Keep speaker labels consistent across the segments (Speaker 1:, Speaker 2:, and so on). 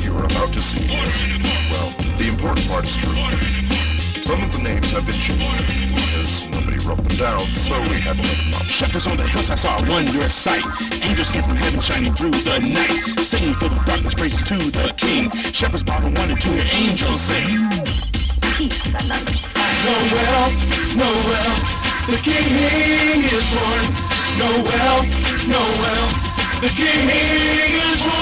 Speaker 1: you are about to see is, well, the important part is true. Some of the names have been changed, because nobody wrote them down, so we had to make them up.
Speaker 2: Shepherds on the hills, I saw a wondrous sight. Angels came from heaven shining through the night, singing for the darkness, praises to the King. Shepherds bowed and wanted to hear angels sing. Noel, Noel, the King is born. Noel, Noel, the King is born.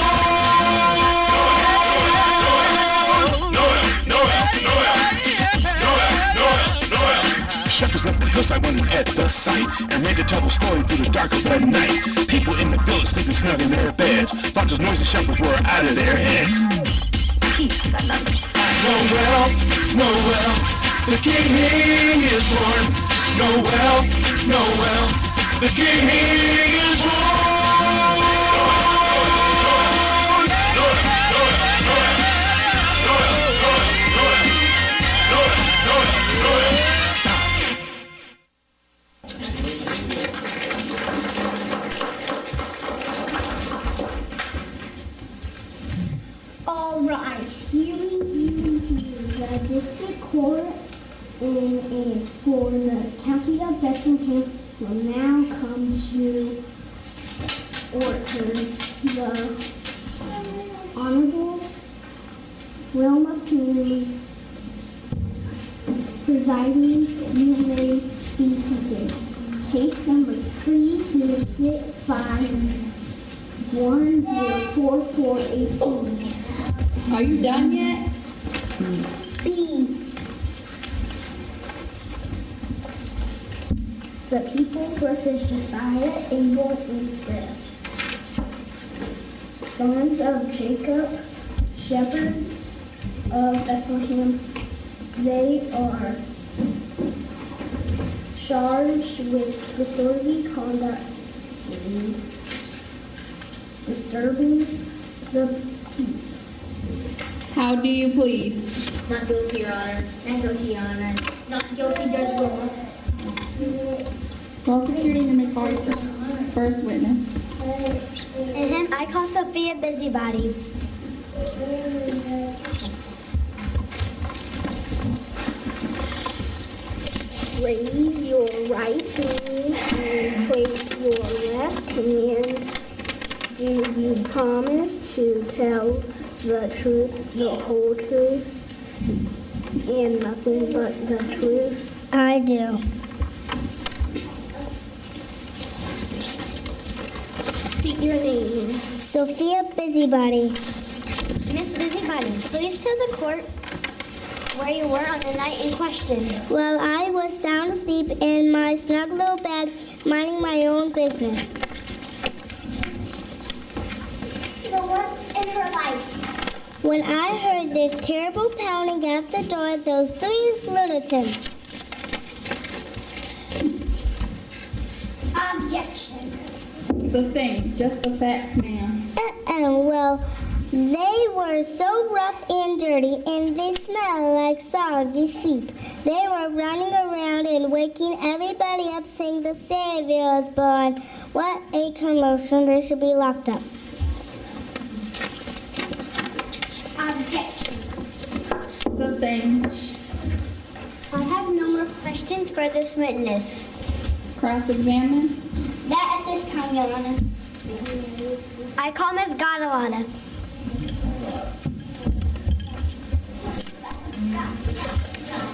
Speaker 2: Shepherds left the hillside wondering at the sight, and ran to tell the story through the dark of the night. People in the village sleeping snug in their beds, thought those noisy shepherds were out of their heads. Noel, Noel, the King is born. Noel, Noel, the King is born.
Speaker 3: Alright, hearing the district court for the county of Bethlehem will now come to order. The Honorable Wilma Smith presiding. You may be seated. Case number 32651044418.
Speaker 4: Are you done yet?
Speaker 3: B. The People versus Josiah, Abel, and Seth. Sons of Jacob, shepherds of Bethlehem. They are charged with disorderly conduct and disturbing the peace.
Speaker 4: How do you plead?
Speaker 5: Not guilty, Your Honor. Not guilty, Your Honor. Not guilty, Judge Wilma.
Speaker 4: Prosecutor, you may call your first witness.
Speaker 5: And him, I call Sophia Busybody.
Speaker 3: Raise your right hand and place your left hand. Do you promise to tell the truth, the whole truth, and nothing but the truth? I do. State your name.
Speaker 5: Sophia Busybody. Miss Busybody, please tell the court where you were on the night in question.
Speaker 3: Well, I was sound asleep in my snug little bed, minding my own business.
Speaker 5: So what's in her life?
Speaker 3: When I heard this terrible pounding at the door, those three lunatics.
Speaker 5: Objection.
Speaker 4: Sustained. Just the facts, ma'am.
Speaker 3: Well, they were so rough and dirty, and they smelled like soggy sheep. They were running around and waking everybody up, saying the Savior is born. What a commotion! They should be locked up.
Speaker 5: Objection.
Speaker 4: Sustained.
Speaker 5: I have no more questions for this witness.
Speaker 4: Cross-examine.
Speaker 5: That at this time, Your Honor. I call Ms. Gadalana.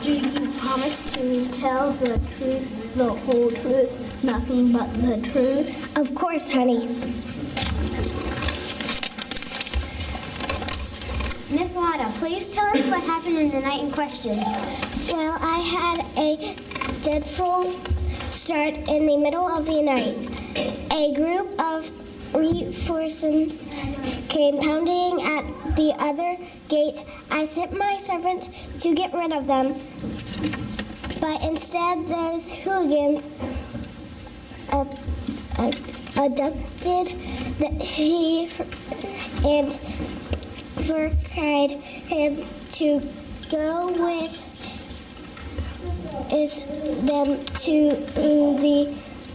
Speaker 3: Do you promise to tell the truth, the whole truth, nothing but the truth? Of course, honey.
Speaker 5: Miss Lotta, please tell us what happened in the night in question.
Speaker 3: Well, I had a dreadful start in the middle of the night. A group of reinforcements came pounding at the other gate. I sent my servant to get rid of them, but instead those hooligans abducted he and cried him to go with them to the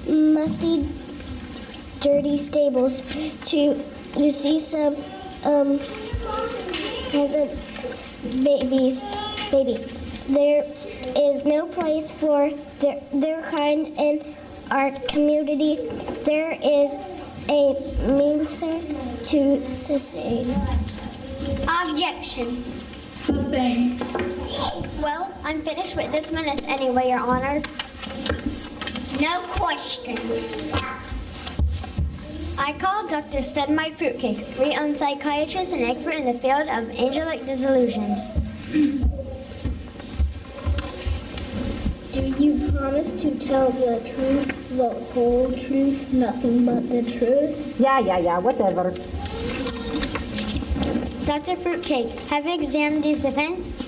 Speaker 3: musty, dirty stables to see some as a baby. There is no place for their kind in our community. There is a means to sustain.
Speaker 5: Objection.
Speaker 4: Sustained.
Speaker 5: Well, I'm finished with this witness anyway, Your Honor. No questions. I call Dr. Stedmite Fruitcake, renowned psychiatrist and expert in the field of angelic disillusions.
Speaker 3: Do you promise to tell the truth, the whole truth, nothing but the truth?
Speaker 6: Yeah, whatever.
Speaker 5: Dr. Fruitcake, have you examined his defense?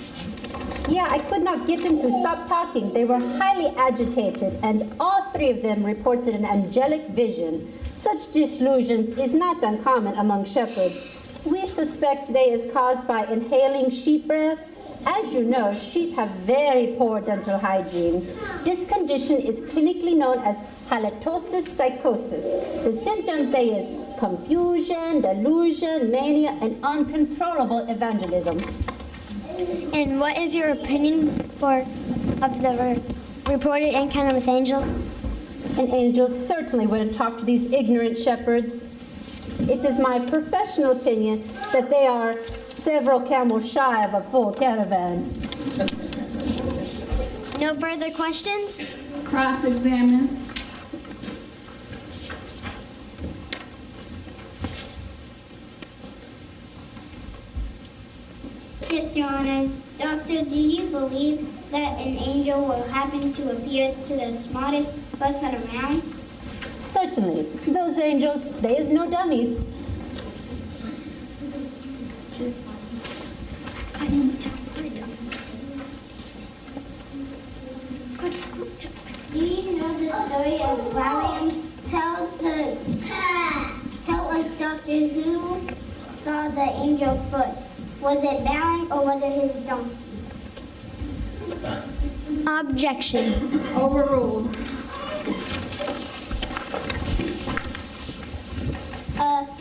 Speaker 6: Yeah, I could not get them to stop talking. They were highly agitated, and all three of them reported an angelic vision. Such disillusions is not uncommon among shepherds. We suspect they is caused by inhaling sheep breath. As you know, sheep have very poor dental hygiene. This condition is clinically known as halitosis psychosis. The symptoms they is confusion, delusion, mania, and uncontrollable evangelism.
Speaker 5: And what is your opinion of the reported encounter with angels?
Speaker 6: An angel certainly wouldn't talk to these ignorant shepherds. It is my professional opinion that they are several camels shy of a full caravan.
Speaker 5: No further questions?
Speaker 4: Cross-examine.
Speaker 3: Yes, Your Honor. Doctor, do you believe that an angel will happen to appear to the smartest person around?
Speaker 6: Certainly. Those angels, they is no dummies.
Speaker 3: Do you know the story of Valium? Tell us, Doctor, who saw the angel first. Was it Balaam or was it his donkey?
Speaker 5: Objection.
Speaker 4: Overruled.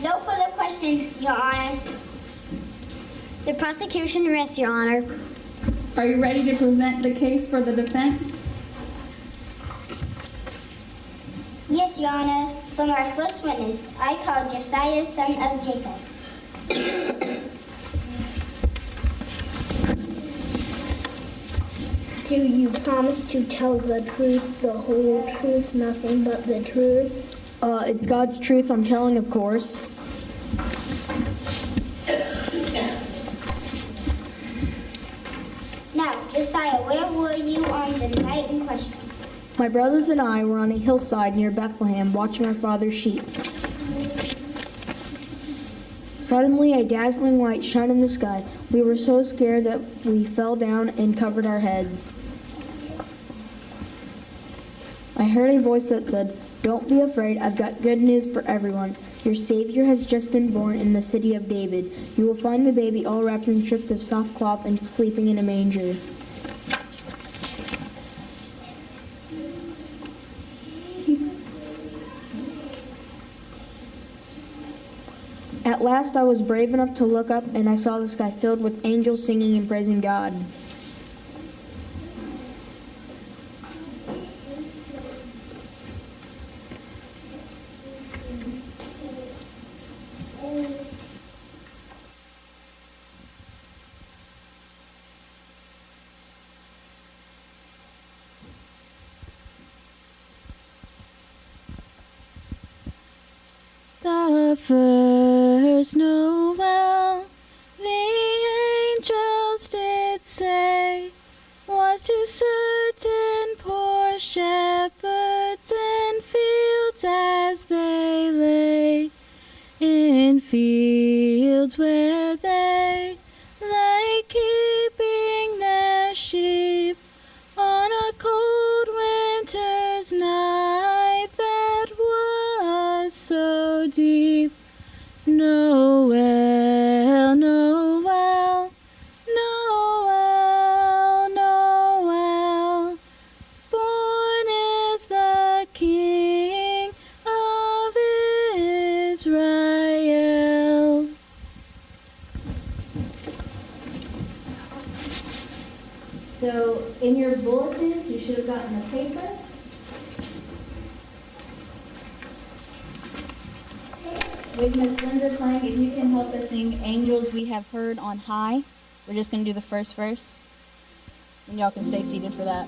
Speaker 3: No further questions, Your Honor.
Speaker 5: The prosecution rests, Your Honor.
Speaker 4: Are you ready to present the case for the defense?
Speaker 3: Yes, Your Honor. From our first witness, I call Josiah, son of Jacob. Do you promise to tell the truth, the whole truth, nothing but the truth?
Speaker 7: It's God's truth I'm telling, of course.
Speaker 3: Now, Josiah, where were you on the night in question?
Speaker 7: My brothers and I were on a hillside near Bethlehem watching our father's sheep. Suddenly, a dazzling light shone in the sky. We were so scared that we fell down and covered our heads. I heard a voice that said, "Don't be afraid, I've got good news for everyone. Your Savior has just been born in the city of David. You will find the baby all wrapped in strips of soft cloth and sleeping in a manger." At last I was brave enough to look up, and I saw the sky filled with angels singing and praising God. The first Noel, the angels did say, was to certain poor shepherds in fields as they lay, in fields where they lay keeping their sheep on a cold winter's night that was so deep. Noel, Noel, Noel, Noel, born is the King of Israel.
Speaker 8: In your bulletins, you should have gotten a paper. With Miss Linda playing, if you can help us sing Angels We Have Heard on High. We're just going to do the first verse. And y'all can stay seated for that.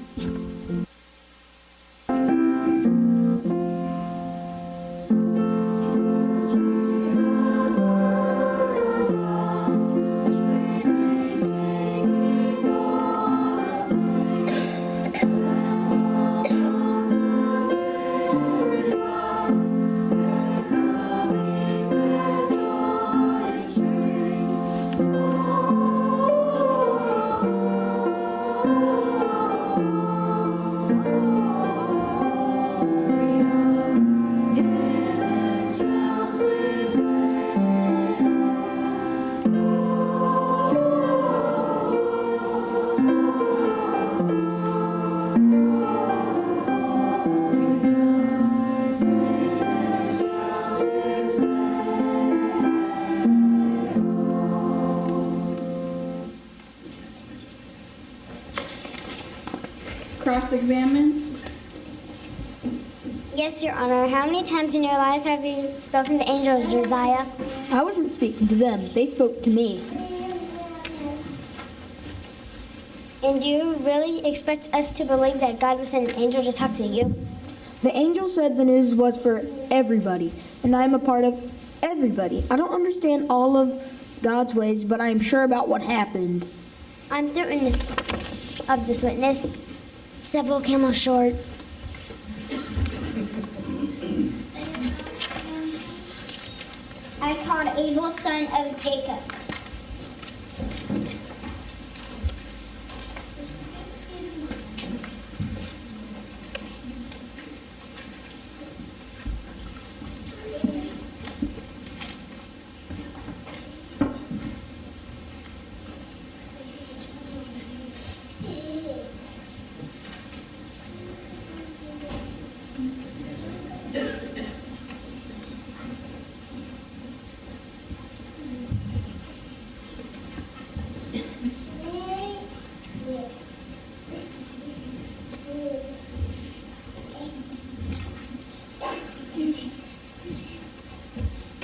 Speaker 8: Cross-examine.
Speaker 5: Yes, Your Honor. How many times in your life have you spoken to angels, Josiah?
Speaker 7: I wasn't speaking to them. They spoke to me.
Speaker 5: And do you really expect us to believe that God would send an angel to talk to you?
Speaker 7: The angel said the news was for everybody, and I am a part of everybody. I don't understand all of God's ways, but I am sure about what happened.
Speaker 5: I'm certain of this witness. Several camels short. I called Abel, son of Jacob.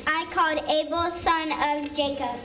Speaker 5: I called Abel, son of Jacob.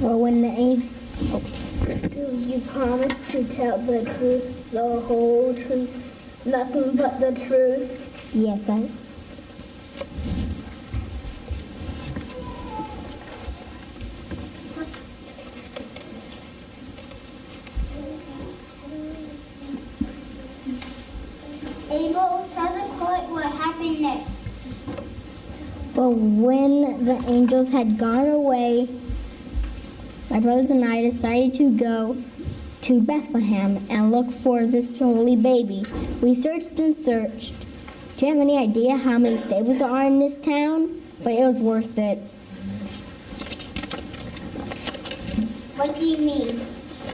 Speaker 3: Well, when the angel, you promise to tell the truth, the whole truth, nothing but the truth? Yes, I.
Speaker 5: Abel, tell the court what happened next.
Speaker 3: Well, when the angels had gone away, my brothers and I decided to go to Bethlehem and look for this holy baby. We searched and searched. Do you have any idea how many stables there are in this town? But it was worth it.
Speaker 5: What do you mean?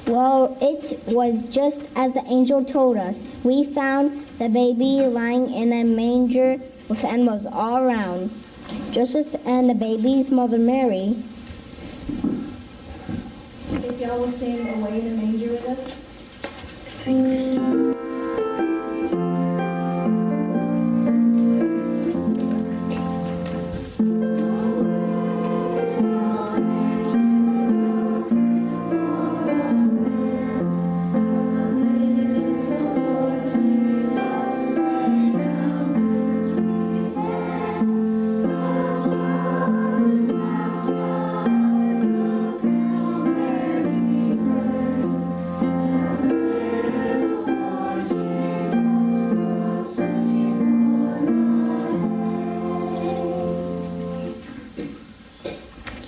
Speaker 3: Well, it was just as the angel told us. We found the baby lying in a manger with animals all around. Joseph and the baby's mother Mary.
Speaker 8: If y'all will sing Away in the Manger with us.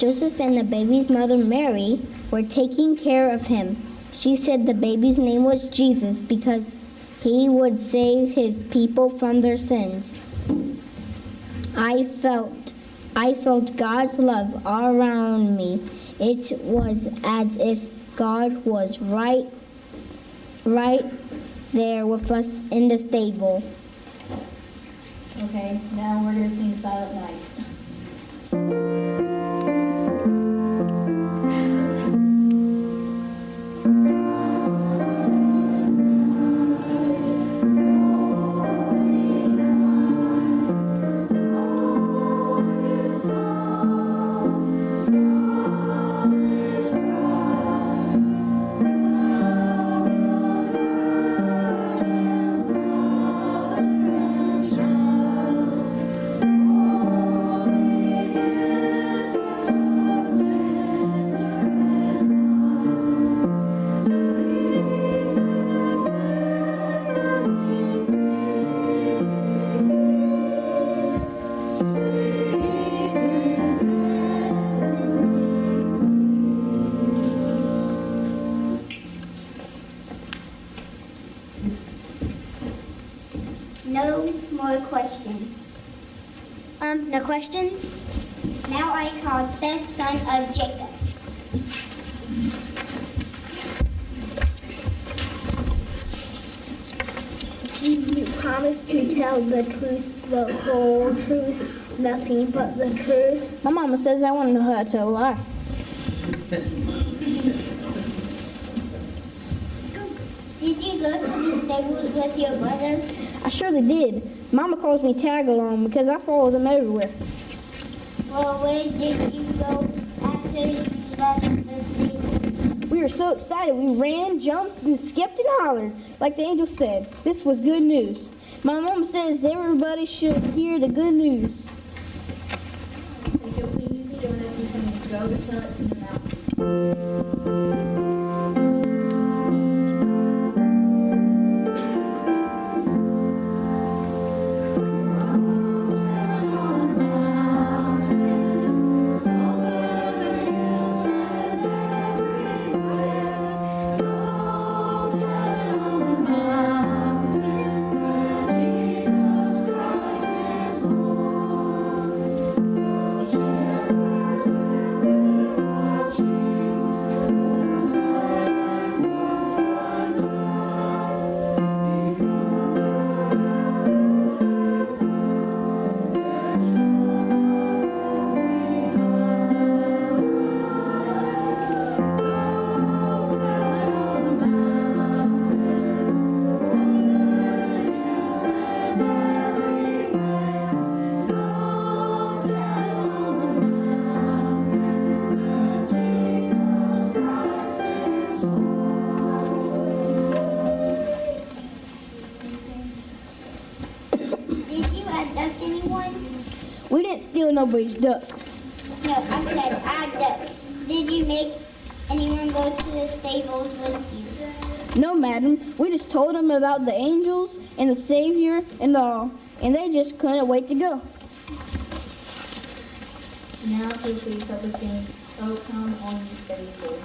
Speaker 3: Joseph and the baby's mother Mary were taking care of him. She said the baby's name was Jesus because he would save his people from their sins. I felt God's love all around me. It was as if God was right there with us in the stable.
Speaker 8: Okay, now we're going to sing Silent Night.
Speaker 5: No more questions. No questions? Now I called Seth, son of Jacob.
Speaker 3: Do you promise to tell the truth, the whole truth, nothing but the truth?
Speaker 7: My mama says I want to know how to tell a lie.
Speaker 5: Did you go to the stables with your brother?
Speaker 7: I surely did. Mama calls me tag along because I follow them everywhere.
Speaker 5: Well, where did you go after you left the stable?
Speaker 7: We were so excited. We ran, jumped, and skipped and hollered. Like the angel said, this was good news. My mama says everybody should hear the good news.
Speaker 8: If you'll please join us in singing Go Tell It to the Mountain.
Speaker 5: Abduct anyone?
Speaker 7: We didn't steal nobody's duck.
Speaker 5: No, I said abduct. Did you make anyone go to the stables with you?
Speaker 7: No, madam. We just told them about the angels and the Savior and all, and they just couldn't wait to go.
Speaker 8: Now, please help us sing, Oh Come On You Faithful.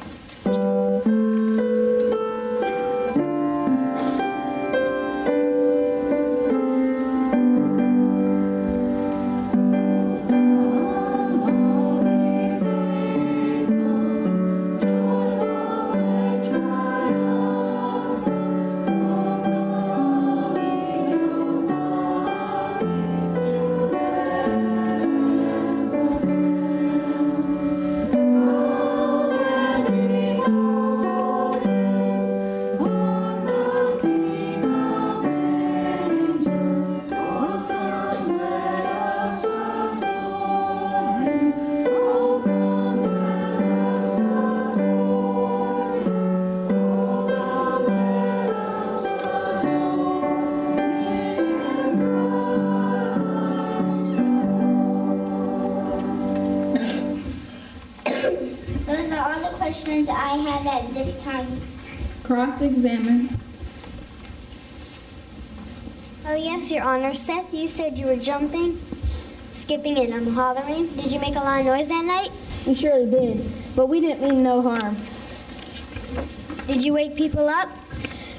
Speaker 5: Those are all the questions I have at this time.
Speaker 4: Cross-examine.
Speaker 5: Oh yes, Your Honor. Seth, you said you were jumping, skipping, and hollering. Did you make a lot of noise that night?
Speaker 7: We surely did, but we didn't mean no harm.
Speaker 5: Did you wake people up?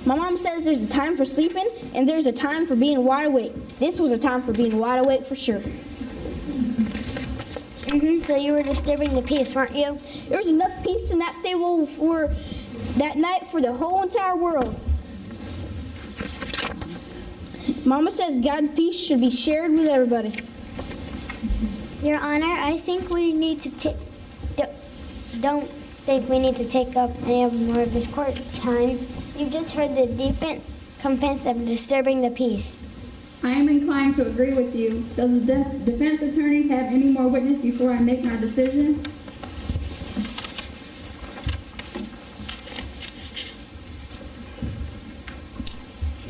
Speaker 7: My mom says there's a time for sleeping and there's a time for being wide awake. This was a time for being wide awake for sure.
Speaker 5: So you were disturbing the peace, weren't you?
Speaker 7: There was enough peace in that stable for that night for the whole entire world. Mama says God's peace should be shared with everybody.
Speaker 5: Your Honor, I think we need to don't think we need to take up any more of this court time. You've just heard the deep complaints of disturbing the peace.
Speaker 4: I am inclined to agree with you. Does the defense attorney have any more witness before I make my decision?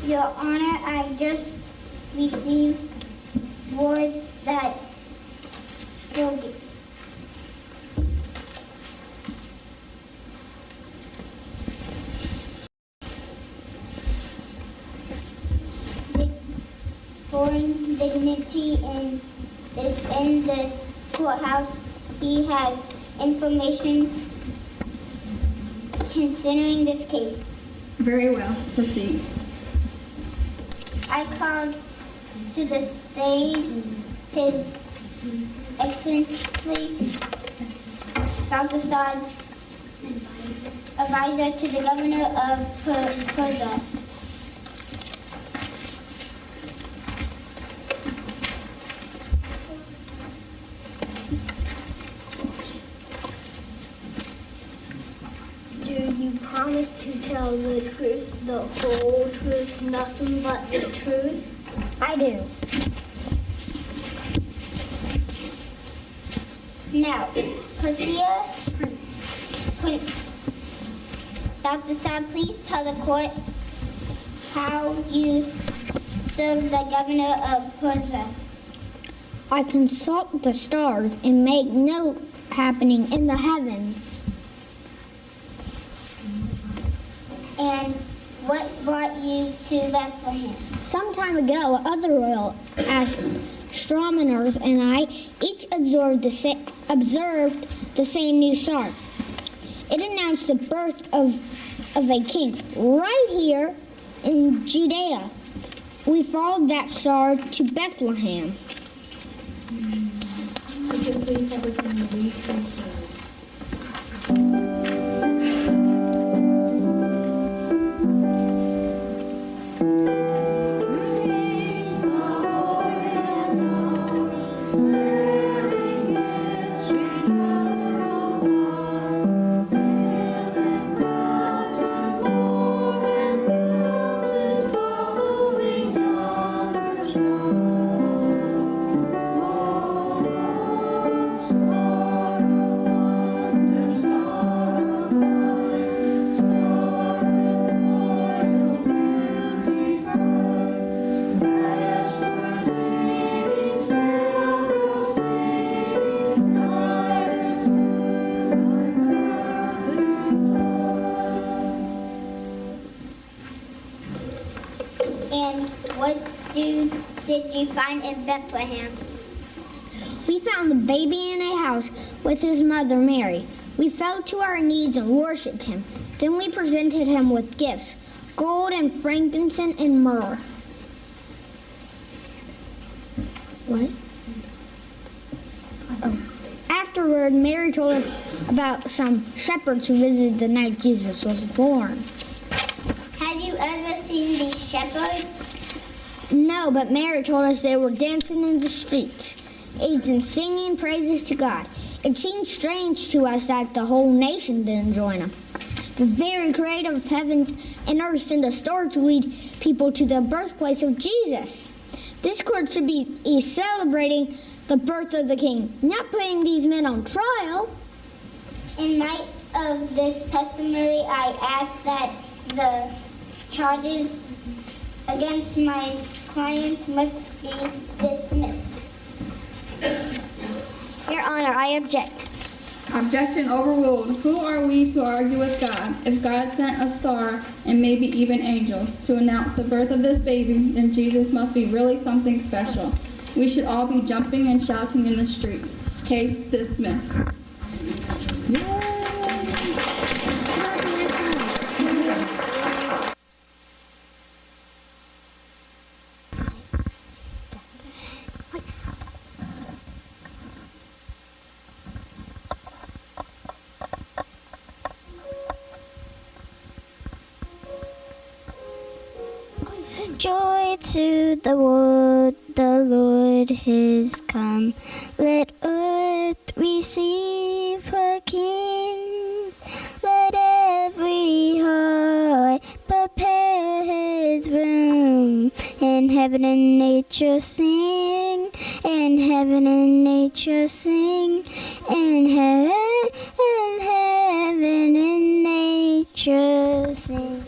Speaker 3: Your Honor, I just received words that will be foreign dignity in this courthouse. He has information concerning this case.
Speaker 4: Very well. Proceed.
Speaker 3: I called to the stage His Excellency Balthasar, advisor to the governor of Persia.
Speaker 9: Do you promise to tell the truth, the whole truth, nothing but the truth?
Speaker 3: I do. Now, Persia Prince. Dr. Saab, please tell the court how you serve the governor of Persia.
Speaker 5: I consult the stars and make note happening in the heavens.
Speaker 3: And what brought you to Bethlehem?
Speaker 5: Some time ago, other royal astronomers and I each observed the same new star. It announced the birth of a king right here in Judea. We followed that star to Bethlehem.
Speaker 9: Could you please have us in the week?
Speaker 3: And what did you find in Bethlehem?
Speaker 5: We found the baby in a house with his mother Mary. We fell to our knees and worshipped him. Then we presented him with gifts, gold and frankincense and myrrh. What? Oh. Afterward, Mary told us about some shepherds who visited the night Jesus was born.
Speaker 3: Have you ever seen these shepherds?
Speaker 5: No, but Mary told us they were dancing in the streets, and singing praises to God. It seemed strange to us that the whole nation didn't join them. The very creator of heavens and earth sent a star to lead people to the birthplace of Jesus. This court should be celebrating the birth of the King, not putting these men on trial.
Speaker 3: In light of this testimony, I ask that the charges against my clients must be dismissed.
Speaker 5: Your Honor, I object.
Speaker 4: Objection overruled. Who are we to argue with God? If God sent a star and maybe even angels to announce the birth of this baby, then Jesus must be really something special. We should all be jumping and shouting in the streets. Case dismissed.
Speaker 5: Yay!
Speaker 3: Joy to the world, the Lord is come. Let earth receive her King. Let every heart prepare his room. And heaven and nature sing. And heaven and nature sing. And heaven and nature sing.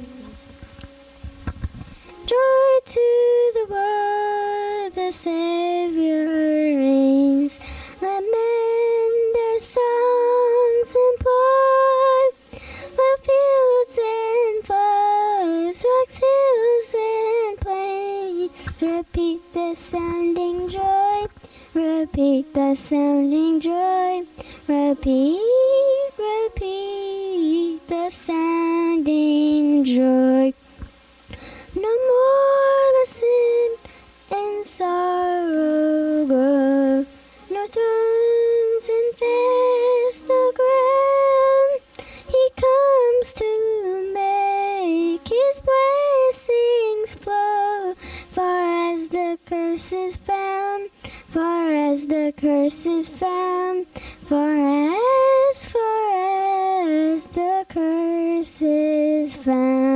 Speaker 3: Joy to the world, the Savior reigns. Let men their songs employ. While fields and floods, rocks, hills, and plains, repeat the sounding joy. Repeat the sounding joy. Repeat, repeat the sounding joy. No more the sin and sorrow grow, no thorns infest the ground. He comes to make his blessings flow, far as the curse is found, far as the curse is found, far as the curse is found.